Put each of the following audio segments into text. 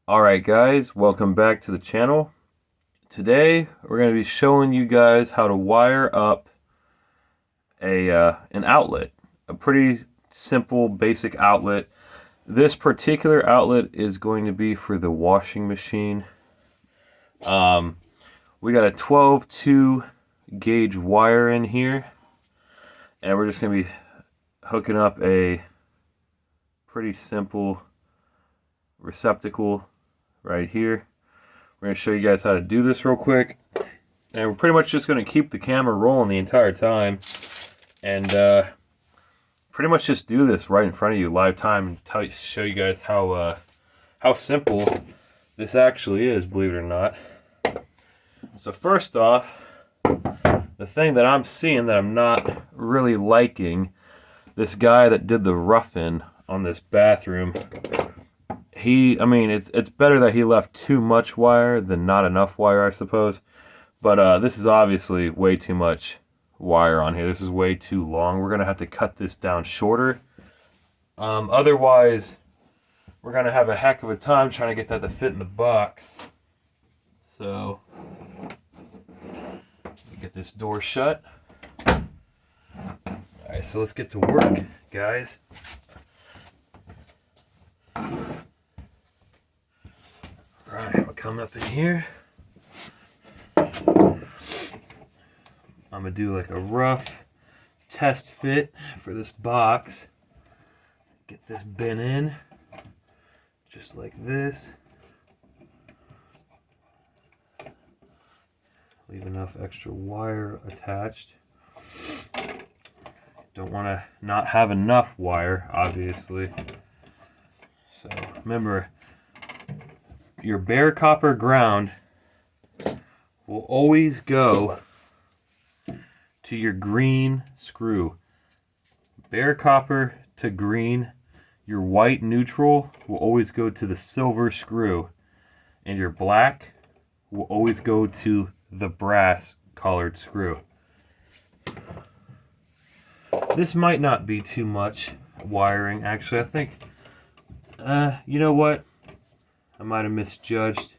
Alright guys, welcome back to the channel. Today we're going to be showing you guys how to wire up an outlet. A pretty simple basic outlet. This particular outlet is going to be for the washing machine. We got a 12-2 gauge wire in here, and we're just going to be hooking up a pretty simple receptacle right here. We're going to show you guys how to do this real quick. And we're pretty much just going to keep the camera rolling the entire time. And pretty much just do this right in front of you, live time, and show you guys how simple this actually is, believe it or not. So first off, the thing that I'm seeing that I'm not really liking, this guy that did the rough-in on this bathroom, it's better that he left too much wire than not enough wire, I suppose. But this is obviously way too much wire on here. This is way too long. We're going to have to cut this down shorter. Otherwise, we're going to have a heck of a time trying to get that to fit in the box. So, get this door shut. Alright, so let's get to work, guys. Alright, I'll come up in here. I'm gonna do like a rough test fit for this box. Get this bin in, just like this. Leave enough extra wire attached. Don't want to not have enough wire, obviously. So remember, your bare copper ground will always go to your green screw. Bare copper to green. Your white neutral will always go to the silver screw. And your black will always go to the brass collared screw. This might not be too much wiring. Actually, I think, you know what? I might have misjudged.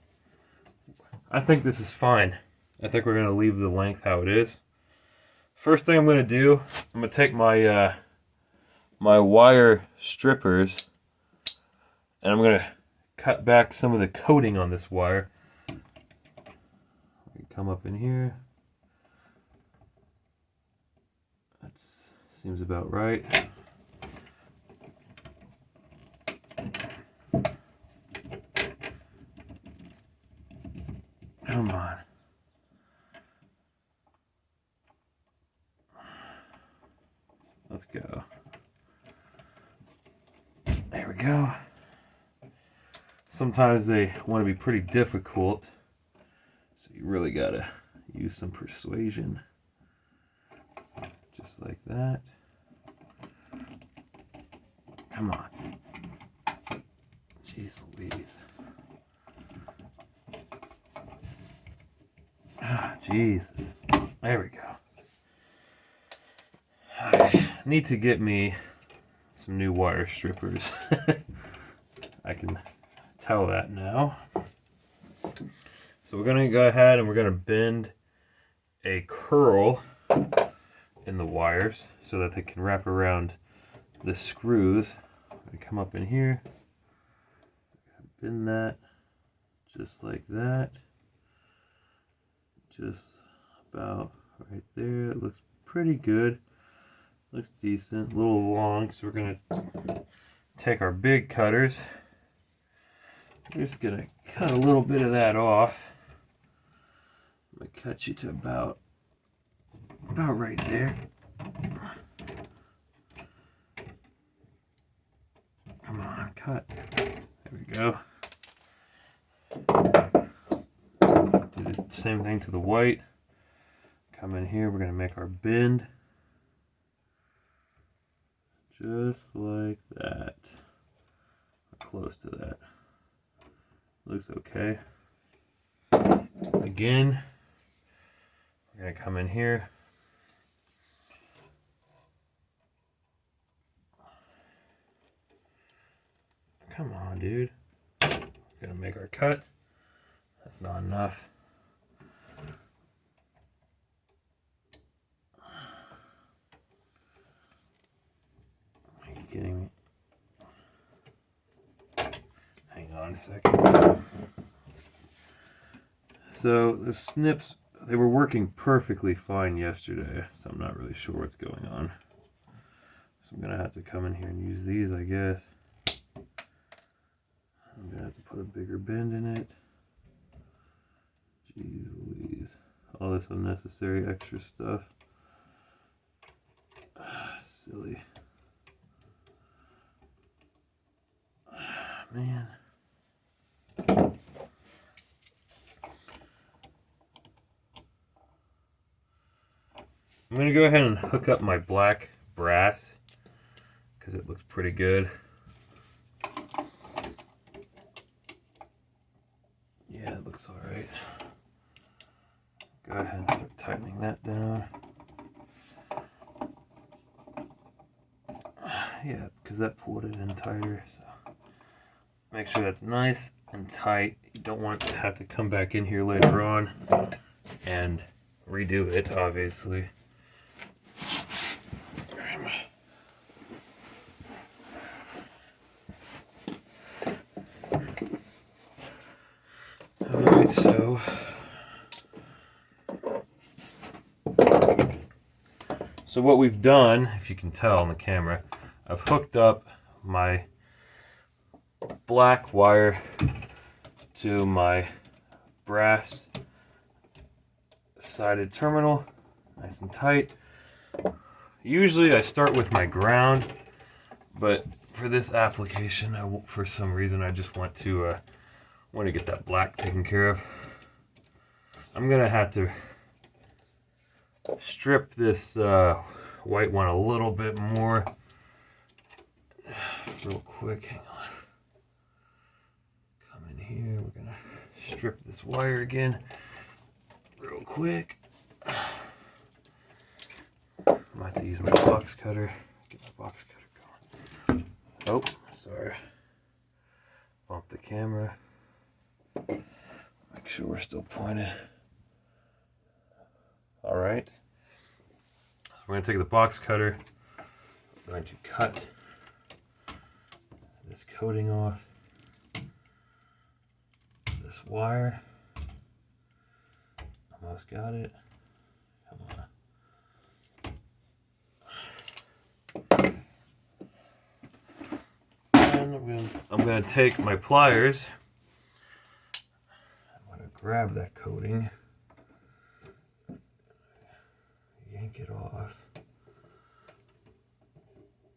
I think this is fine. I think we're going to leave the length how it is. First thing I'm going to do, I'm going to take my my wire strippers, and I'm going to cut back some of the coating on this wire. Come up in here. That seems about right. Come on. Let's go. There we go. Sometimes they want to be pretty difficult, so you really gotta use some persuasion. Just like that. Come on. Jeez Louise. Ah, Jesus. There we go. I need to get me some new wire strippers. I can tell that now. So we're going to go ahead and we're going to bend a curl in the wires so that they can wrap around the screws. We come up in here, bend that just like that. Just about right there. It looks pretty good. Looks decent. A little long, so we're going to take our big cutters. We're just going to cut a little bit of that off. I'm going to cut you to about right there. Come on, cut. There we go. Do the same thing to the white. Come in here, we're going to make our bend. Just like that. Close to that. Looks okay. Again, we're going to come in here. Come on, dude. gonna make our cut. That's not enough. Are you kidding me? Hang on a second. So the snips, they were working perfectly fine yesterday, so I'm not really sure what's going on. So I'm gonna have to come in here and use these, I guess. I'm gonna have to put a bigger bend in it. Jeez Louise. All this unnecessary extra stuff. Silly. Man. I'm going to go ahead and hook up my black brass because it looks pretty good. Yeah, it looks alright. Go ahead and start tightening that down. Yeah, because that pulled it in tighter. So make sure that's nice and tight. You don't want to have to come back in here later on and redo it, obviously. Alright, so what we've done, if you can tell on the camera, I've hooked up my black wire to my brass sided terminal, nice and tight. Usually I start with my ground, but for this application, for some reason I just want to get that black taken care of. I'm gonna have to strip this white one a little bit more. Real quick, hang on. Come in here, we're gonna strip this wire again real quick. I might have to use my box cutter. Get my box cutter going. Oh, sorry. Bump the camera. Make sure we're still pointed. Alright. So we're going to take the box cutter. We're going to cut this coating off. This wire. Almost got it. Come on. And I'm going to take my pliers. I'm going to grab that coating. Yank it off.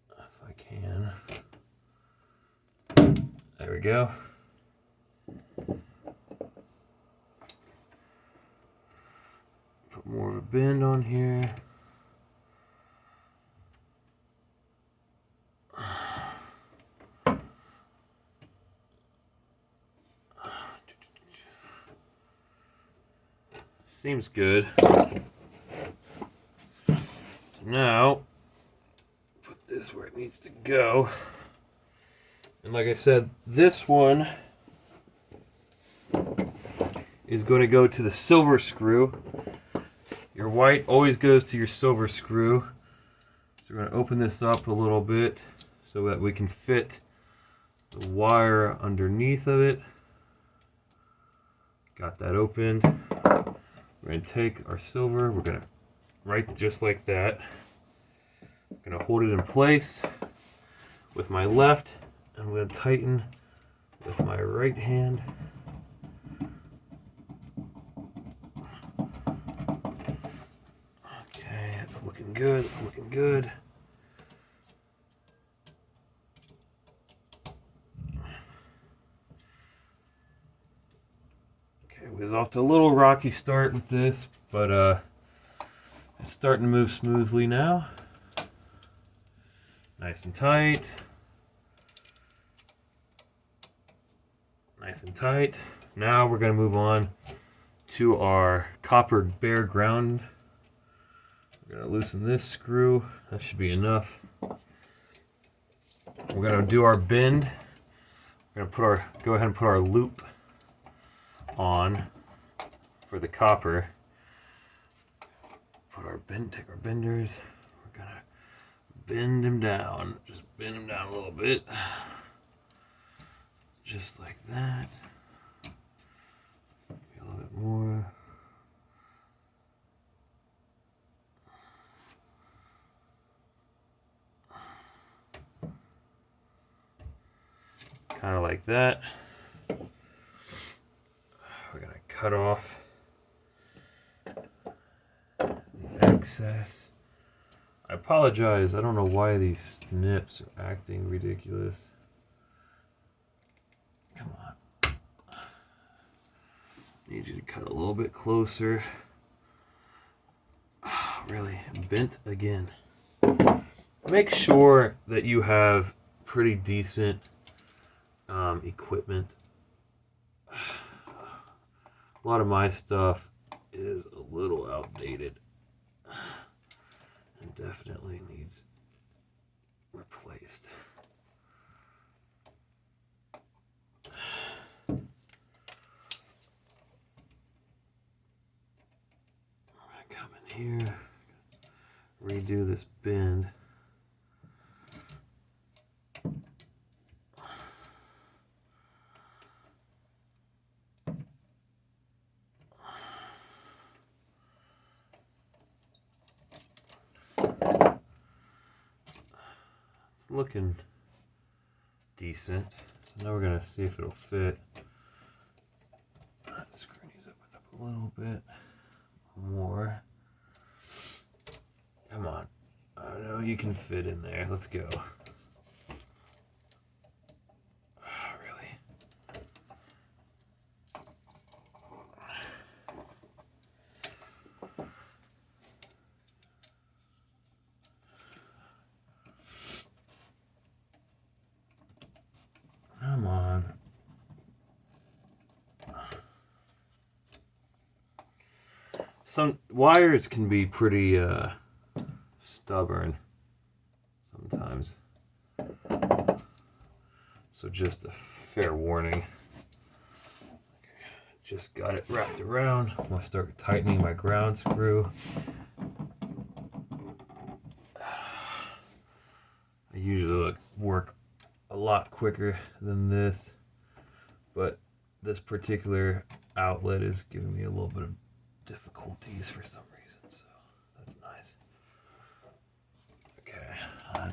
If I can. There we go. Put more of a bend on here. Seems good. So now, put this where it needs to go. And like I said, this one is going to go to the silver screw. Your white always goes to your silver screw. So we're going to open this up a little bit so that we can fit the wire underneath of it. Got that open. We're going to take our silver, we're going to right just like that. I'm going to hold it in place with my left, and I'm going to tighten with my right hand. Okay, it's looking good, it's looking good. Okay, we was off to a little rocky start with this, but it's starting to move smoothly now. Nice and tight. Nice and tight. Now we're going to move on to our copper bare ground. We're going to loosen this screw. That should be enough. We're going to do our bend We're gonna go ahead and put our loop on for the copper. Take our benders. We're gonna bend them down. Just bend them down a little bit. Just like that. Maybe a little bit more. Kind of like that. We're gonna cut off the excess. I apologize, I don't know why these snips are acting ridiculous. Come on. Need you to cut a little bit closer. Really, bent again. Make sure that you have pretty decent equipment. A lot of my stuff is a little outdated and definitely needs replaced. I'm gonna come in here, redo this bend. Looking decent. So now we're gonna see if it'll fit. Screw these up a little bit more. Come on. I know you can fit in there. Let's go. Really? Come on. Some wires can be pretty stubborn sometimes. So just a fair warning. Okay, just got it wrapped around. I'm gonna start tightening my ground screw. I usually work a lot quicker than this, but this particular outlet is giving me a little bit of difficulties for some reason, so that's nice. Okay, we'll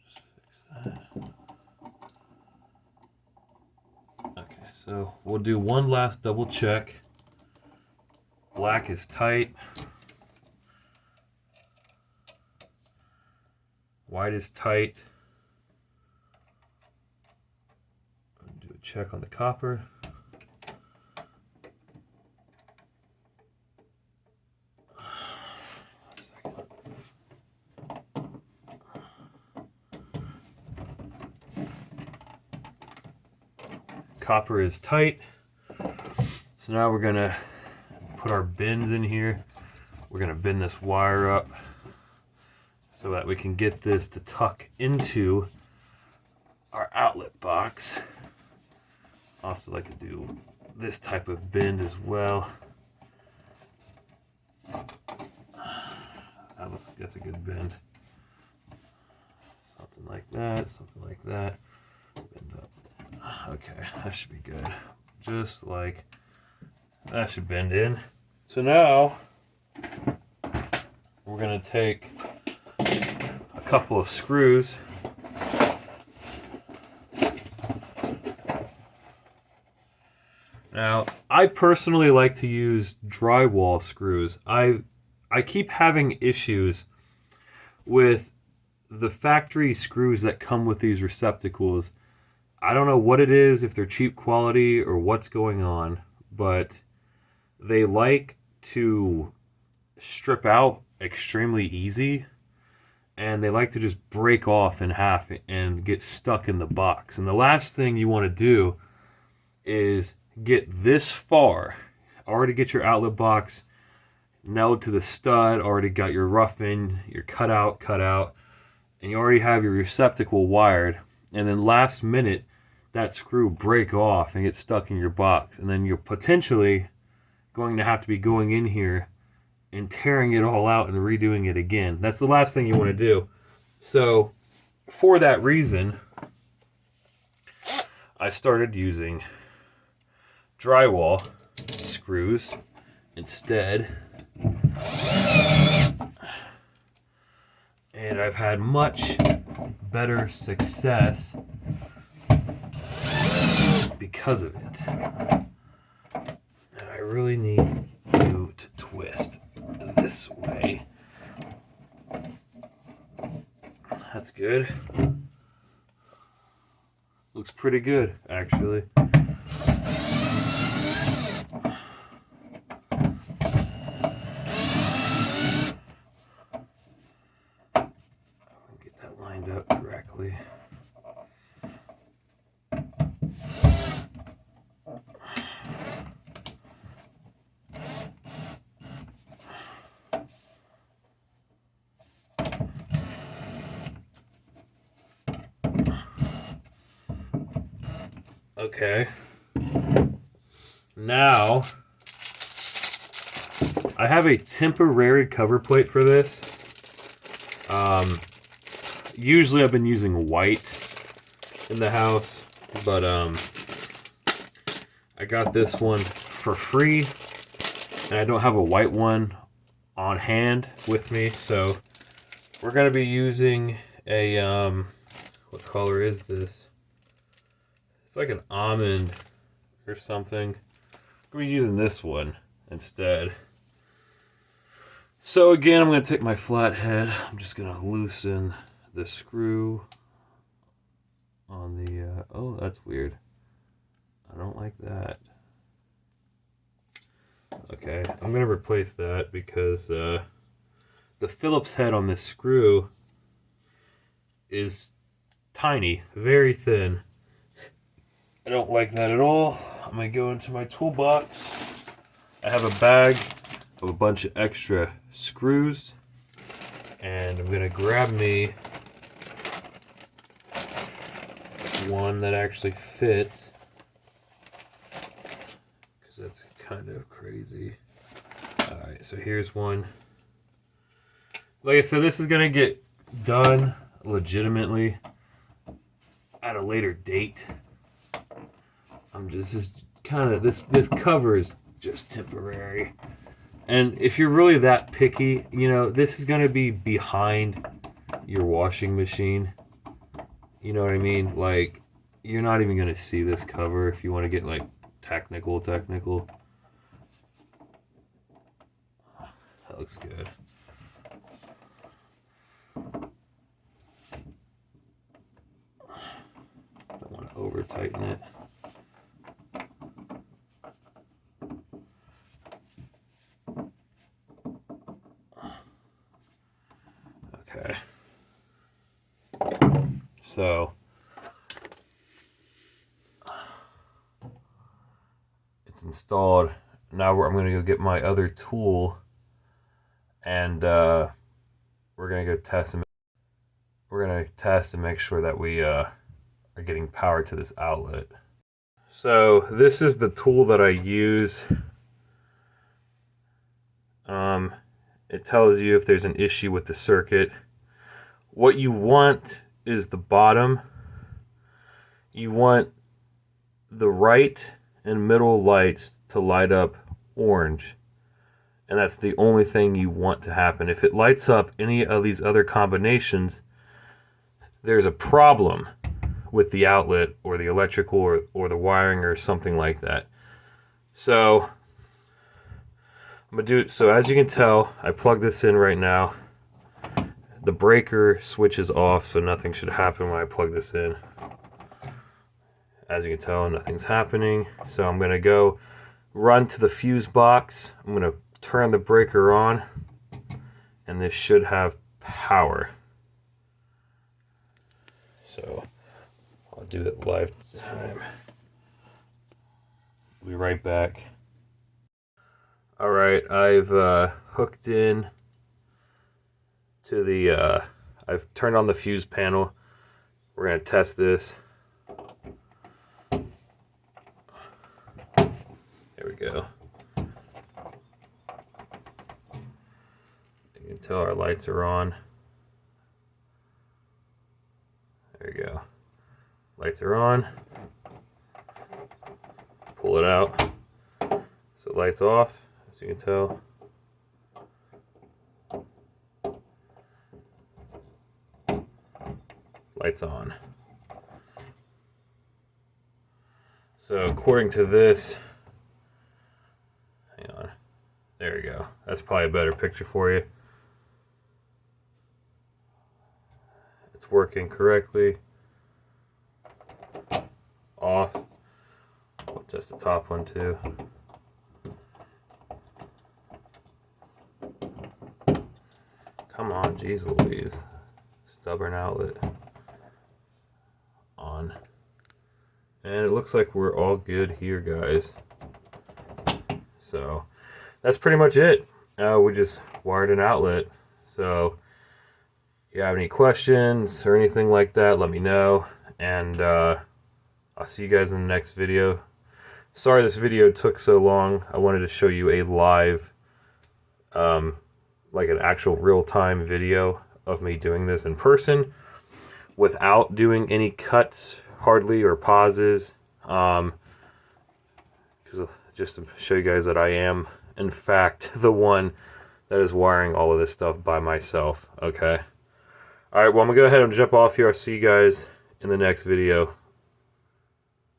just fix that. Okay, so we'll do one last double check. Black is tight. White is tight. Do a check on the copper. One second. Copper is tight. So now we're gonna put our bends in here. We're gonna bend this wire up so that we can get this to tuck into our outlet box. I also like to do this type of bend as well. That's a good bend. Something like that, something like that. Bend up. Okay, that should be good. Just like that should bend in. So now we're gonna take a couple of screws. Now, I personally like to use drywall screws. I keep having issues with the factory screws that come with these receptacles. I don't know what it is, if they're cheap quality or what's going on, but they like to strip out extremely easy, and they like to just break off in half and get stuck in the box. And the last thing you want to do is get this far, already get your outlet box nailed to the stud, already got your rough in, your cutout, and you already have your receptacle wired, and then last minute that screw break off and get stuck in your box, and then you're potentially going to have to be going in here and tearing it all out and redoing it again. That's the last thing you want to do. So for that reason, I started using drywall screws instead, and I've had much better success because of it. And I really need you to twist this way. That's good. Looks pretty good, actually. Get that lined up correctly. Okay. Now, I have a temporary cover plate for this. Usually I've been using white in the house, but I got this one for free, and I don't have a white one on hand with me, so we're going to be using a, what color is this? It's like an almond or something. We're using this one instead. So again, I'm going to take my flathead. I'm just going to loosen the screw on the... oh, that's weird. I don't like that. Okay, I'm going to replace that because the Phillips head on this screw is tiny, very thin. I don't like that at all. I'm going to go into my toolbox. I have a bag of a bunch of extra screws, and I'm going to grab me one that actually fits, because that's kind of crazy. Alright, so here's one. Like I said, this is going to get done legitimately at a later date. This is kind of, this cover is just temporary. And if you're really that picky, you know, this is going to be behind your washing machine. You know what I mean? Like, you're not even going to see this cover if you want to get, like, technical. That looks good. Don't want to over tighten it. Okay. So it's installed. Now I'm going to go get my other tool, and we're going to go test. We're going to test and make sure that we are getting power to this outlet. So this is the tool that I use. It tells you if there's an issue with the circuit. What you want is the bottom. You want the right and middle lights to light up orange. And that's the only thing you want to happen. If it lights up any of these other combinations, there's a problem with the outlet or the electrical or the wiring or something like that. So I'm gonna do it. So as you can tell, I plug this in right now. The breaker switch is off, so nothing should happen when I plug this in. As you can tell, nothing's happening. So I'm gonna go run to the fuse box. I'm gonna turn the breaker on, and this should have power. So I'll do it live time. We'll be right back. Alright, I've hooked in to the, I've turned on the fuse panel. We're going to test this. There we go. You can tell our lights are on. There you go. Lights are on. Pull it out. So lights off, as you can tell. Lights on. So according to this, hang on, there you go. That's probably a better picture for you. It's working correctly. Off. I'll test the top one too. Come on, geez Louise. Stubborn outlet. On. And it looks like we're all good here, guys. So that's pretty much it. We just wired an outlet. So if you have any questions or anything like that, let me know. And I'll see you guys in the next video. Sorry this video took so long. I wanted to show you a live, like an actual real-time video of me doing this in person without doing any cuts hardly or pauses, because just to show you guys that I am in fact the one that is wiring all of this stuff by myself. Okay, all right, well, I'm gonna go ahead and jump off here. I'll see you guys in the next video.